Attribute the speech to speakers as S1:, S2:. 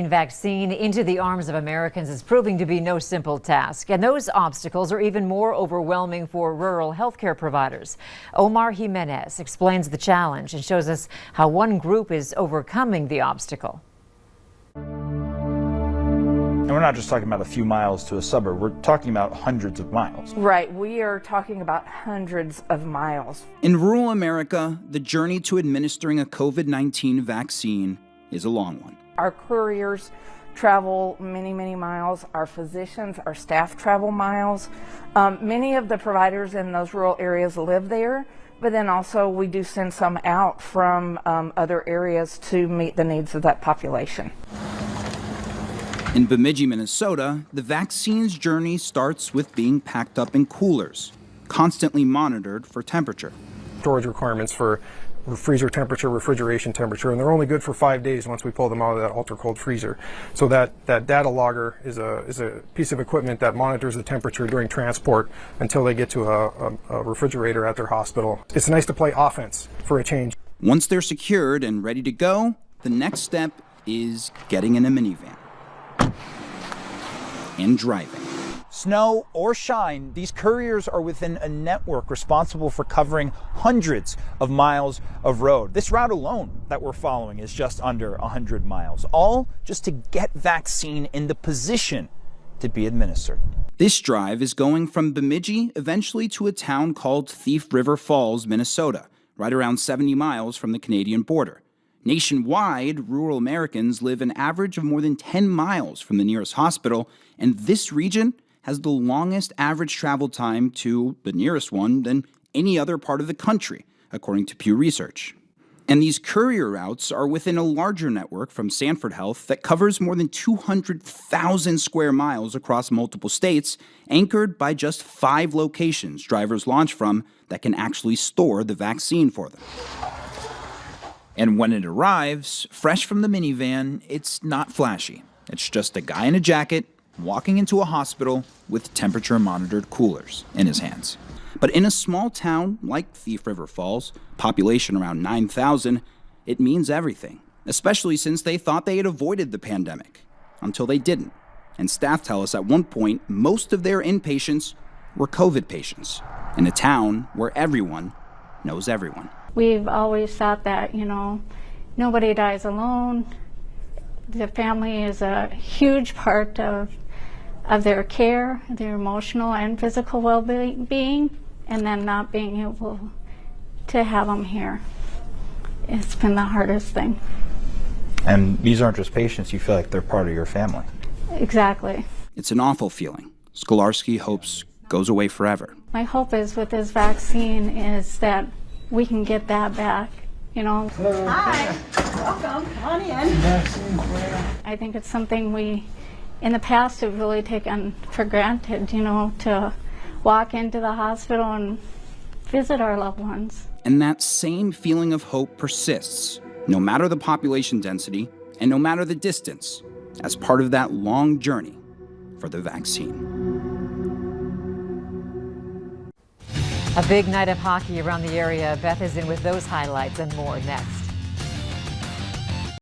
S1: Vaccine into the arms of Americans is proving to be no simple task, and those obstacles are even more overwhelming for rural healthcare providers. Omar Jimenez explains the challenge and shows us how one group is overcoming the obstacle.
S2: And we're not just talking about a few miles to a suburb, we're talking about hundreds of miles.
S3: Right, we are talking about hundreds of miles.
S4: In rural America, the journey to administering a COVID-19 vaccine is a long one.
S3: Our couriers travel many, many miles. Our physicians, our staff travel miles. Many of the providers in those rural areas live there, but then also we do send some out from other areas to meet the needs of that population.
S4: In Bemidji, Minnesota, the vaccine's journey starts with being packed up in coolers, constantly monitored for temperature.
S5: Storage requirements for freezer temperature, refrigeration temperature, and they're only good for 5 days once we pull them out of that ultra-cold freezer. So that data logger is a piece of equipment that monitors the temperature during transport until they get to a refrigerator at their hospital. It's nice to play offense for a change.
S4: Once they're secured and ready to go, the next step is getting in a minivan and driving.
S2: Snow or shine, these couriers are within a network responsible for covering hundreds of miles of road. This route alone that we're following is just under 100 miles, all just to get vaccine in the position to be administered.
S4: This drive is going from Bemidji eventually to a town called Thief River Falls, Minnesota, right around 70 miles from the Canadian border. Nationwide, rural Americans live an average of more than 10 miles from the nearest hospital, and this region has the longest average travel time to the nearest one than any other part of the country, according to Pew Research. And these courier routes are within a larger network from Sanford Health that covers more than 200,000 square miles across multiple states, anchored by just 5 locations drivers launch from that can actually store the vaccine for them. And when it arrives, fresh from the minivan, it's not flashy. It's just a guy in a jacket walking into a hospital with temperature-monitored coolers in his hands. But in a small town like Thief River Falls, population around 9,000, it means everything, especially since they thought they had avoided the pandemic, until they didn't. And staff tell us at one point, most of their inpatients were COVID patients, in a town where everyone knows everyone.
S6: We've always thought that, nobody dies alone. The family is a huge part of their care, their emotional and physical well-being, and then not being able to have them here. It's been the hardest thing.
S2: And these aren't just patients, you feel like they're part of your family.
S6: Exactly.
S4: It's an awful feeling. Skolarski hopes goes away forever.
S6: My hope is with this vaccine is that we can get that back,
S7: Hi, welcome, come on in.
S6: I think it's something we, in the past, have really taken for granted, to walk into the hospital and visit our loved ones.
S4: And that same feeling of hope persists, no matter the population density and no matter the distance, as part of that long journey for the vaccine.
S1: A big night of hockey around the area. Beth is in with those highlights and more next.